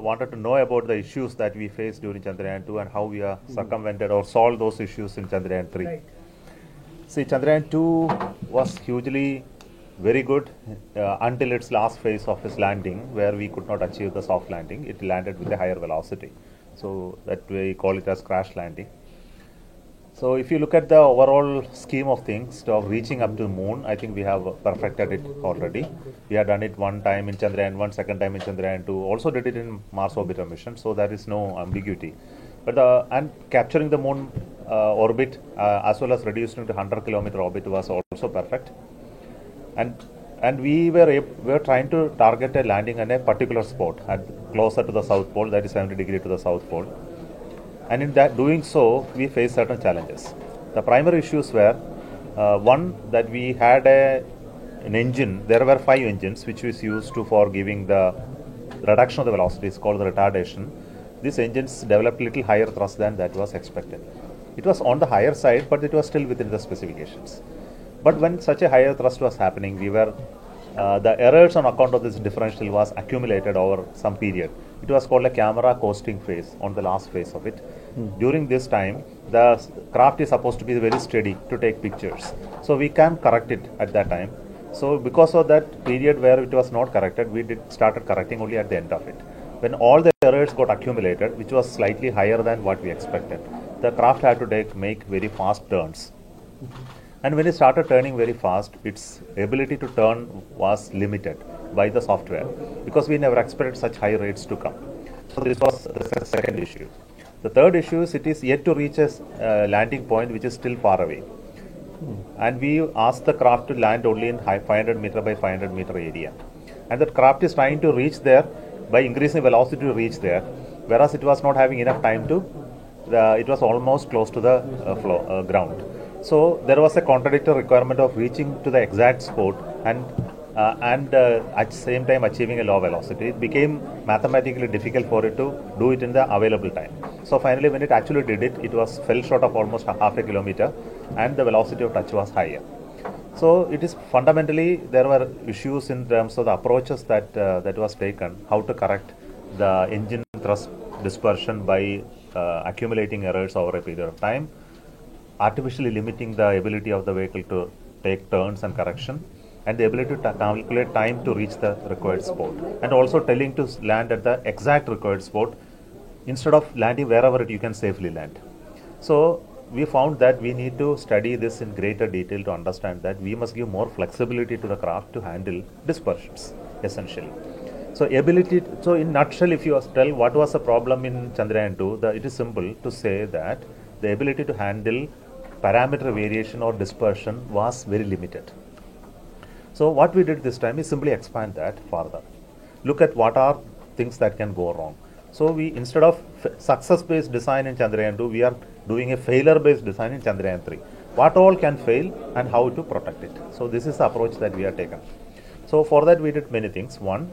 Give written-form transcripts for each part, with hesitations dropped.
wanted to know about the issues that we faced during Chandrayaan-2 and how we are circumvented or solved those issues in Chandrayaan-3. Right. See, Chandrayaan-2 was hugely very good until its last phase of its landing, where we could not achieve the soft landing. It landed with a higher velocity. So that we call it as crash landing. So if you look at the overall scheme of things, of reaching up to the moon, I think we have perfected it already. We have done it one time in Chandrayaan-1, second time in Chandrayaan-2, also did it in Mars orbiter mission, so there is no ambiguity. But and capturing the moon orbit as well as reducing to 100-kilometer orbit was also perfect. And we were trying to target a landing on a particular spot closer to the South Pole, that is 70 degrees to the South Pole. And in that doing so, we faced certain challenges. The primary issues were one, that we had an engine. There were 5 engines which was used for giving the reduction of the velocity. It's called the retardation. These engines developed little higher thrust than that was expected. It was on the higher side, but it was still within the specifications. But when such a higher thrust was happening, the errors on account of this differential was accumulated over some period. It was called a camera coasting phase on the last phase of it. During this time, the craft is supposed to be very steady to take pictures. So we can correct it at that time. So because of that period where it was not corrected, we started correcting only at the end of it. When all the errors got accumulated, which was slightly higher than what we expected, the craft had to make very fast turns. And when it started turning very fast, its ability to turn was limited by the software, because we never expected such high rates to come. So this was the second issue. The third issue is it is yet to reach a landing point which is still far away. And we asked the craft to land only in 500 meter by 500 meter area. And the craft is trying to reach there by increasing velocity to reach there, whereas it was not having enough time it was almost close to the ground. So there was a contradictory requirement of reaching to the exact spot and at the same time achieving a low velocity. It became mathematically difficult for it to do it in the available time. So finally, when it actually did it, it fell short of almost half a kilometer, and the velocity of touch was higher. So it is fundamentally, there were issues in terms of the approaches that was taken, how to correct the engine thrust dispersion by accumulating errors over a period of time, artificially limiting the ability of the vehicle to take turns and correction, and the ability to calculate time to reach the required spot, and also telling to land at the exact required spot instead of landing wherever you can safely land. So we found that we need to study this in greater detail to understand that we must give more flexibility to the craft to handle dispersions, essentially. So in nutshell, if you tell what was the problem in Chandrayaan-2, it is simple to say that the ability to handle parameter variation or dispersion was very limited. So what we did this time is simply expand that further. Look at what are things that can go wrong. So we, instead of success-based design in Chandrayaan-2, we are doing a failure-based design in Chandrayaan-3. What all can fail and how to protect it. So this is the approach that we have taken. So for that we did many things. One,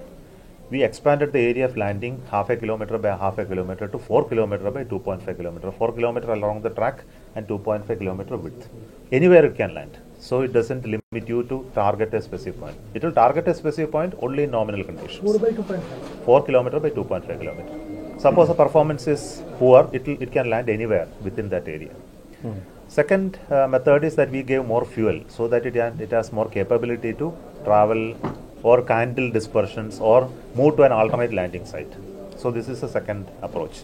we expanded the area of landing half a kilometer by half a kilometer to 4 kilometer by 2.5 kilometer. 4 kilometer along the track and 2.5 kilometer width. Anywhere it can land. So it doesn't limit you to target a specific point. It will target a specific point only in nominal conditions. 4 by 2.5. 4 kilometer by 2.5 kilometer. Suppose the performance is poor, it can land anywhere within that area. Second method is that we gave more fuel so that it has more capability to travel or handle dispersions or move to an alternate landing site. So this is the second approach.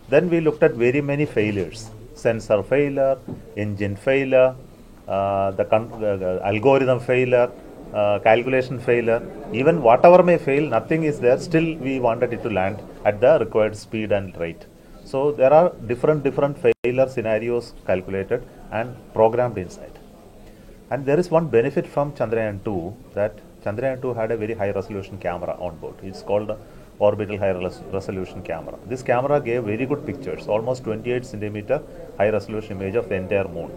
Then we looked at very many failures. Sensor failure, engine failure, the algorithm failure, calculation failure. Even whatever may fail, nothing is there. Still we wanted it to land at the required speed and rate. So there are different failure scenarios calculated and programmed inside. And there is one benefit from Chandrayaan-2, that Chandrayaan-2 had a very high resolution camera on board. It's called orbital high resolution camera. This camera gave very good pictures, almost 28 centimeter high resolution image of the entire moon.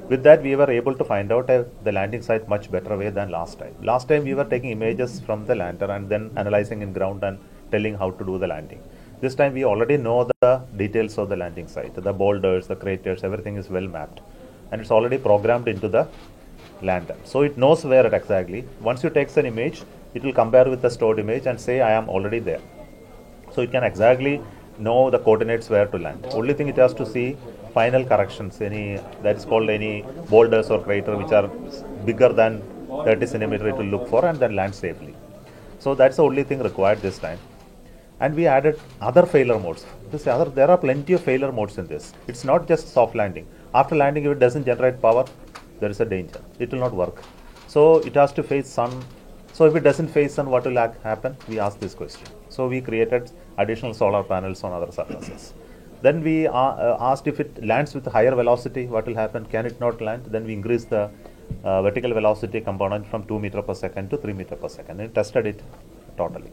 With that, we were able to find out the landing site much better way than last time. Last time we were taking images from the lander and then analyzing in ground and telling how to do the landing. This time we already know the details of the landing site, the boulders, the craters, everything is well mapped. And it's already programmed into the lander. So it knows where it exactly. Once you take an image, it will compare with the stored image and say, I am already there. So it can exactly know the coordinates where to land. Only thing it has to see final corrections, any that is called any boulders or crater which are bigger than 30 centimeter it will look for and then land safely. So that's the only thing required this time. And we added other failure modes. There are plenty of failure modes in this. It's not just soft landing. After landing, if it doesn't generate power, there is a danger. It will not work. So it has to face sun. So if it doesn't face sun, what will happen? We asked this question. So we created additional solar panels on other surfaces. Then we asked if it lands with higher velocity, what will happen? Can it not land? Then we increase the vertical velocity component from 2 meter per second to 3 meter per second and tested it totally.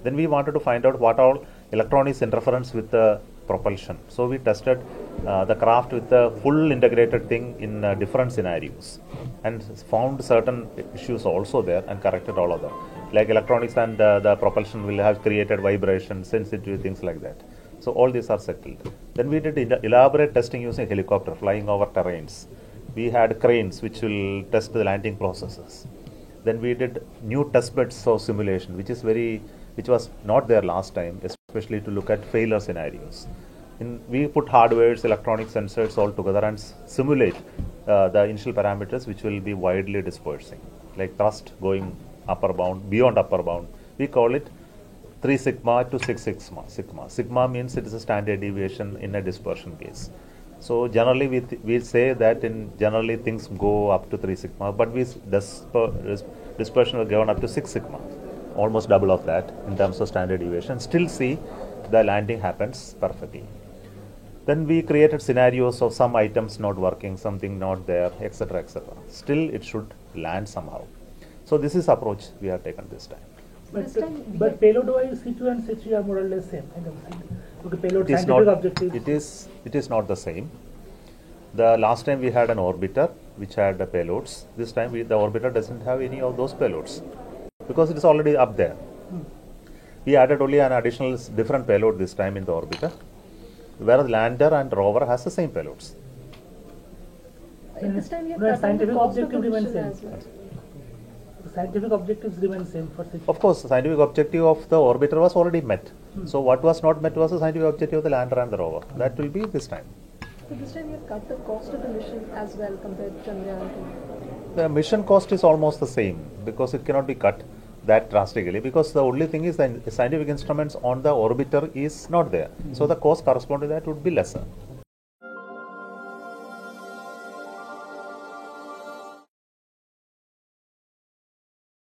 Then we wanted to find out what all electronics interference with the propulsion. So we tested the craft with the full integrated thing in different scenarios and found certain issues also there and corrected all of them. Like electronics and the propulsion will have created vibration, sensitive things like that. So all these are settled. Then we did elaborate testing using helicopter flying over terrains. We had cranes which will test the landing processes. Then we did new test beds of simulation, which was not there last time, especially to look at failure scenarios. We put hardware, electronic sensors all together and simulate the initial parameters which will be widely dispersing, like thrust going upper bound, beyond upper bound. We call it 3 sigma to 6 sigma. Sigma means it is a standard deviation in a dispersion case. So generally we say that generally things go up to 3 sigma, but dispersion will go on up to 6 sigma, almost double of that in terms of standard deviation. Still see the landing happens perfectly. Then we created scenarios of some items not working, something not there, etc., etc. Still it should land somehow. So this is approach we have taken this time. But payload-wise, C2 and C3 are more or less same. Okay, payload It is scientific not. objectives. It is not the same. The last time we had an orbiter which had the payloads. This time the orbiter doesn't have any of those payloads because it is already up there. We added only an additional different payload this time in the orbiter, whereas lander and rover has the same payloads. This time you No, have cut down the scientific cost of the objective remains mission same. as well. Scientific objectives remain same for C2. Of course, the scientific objective of the orbiter was already met. So what was not met was the scientific objective of the lander and the rover. That will be this time. So this time you have cut the cost of the mission as well compared to Chandrayaan-2. The mission cost is almost the same because it cannot be cut that drastically, because the only thing is the scientific instruments on the orbiter is not there. So the cost corresponding to that would be lesser.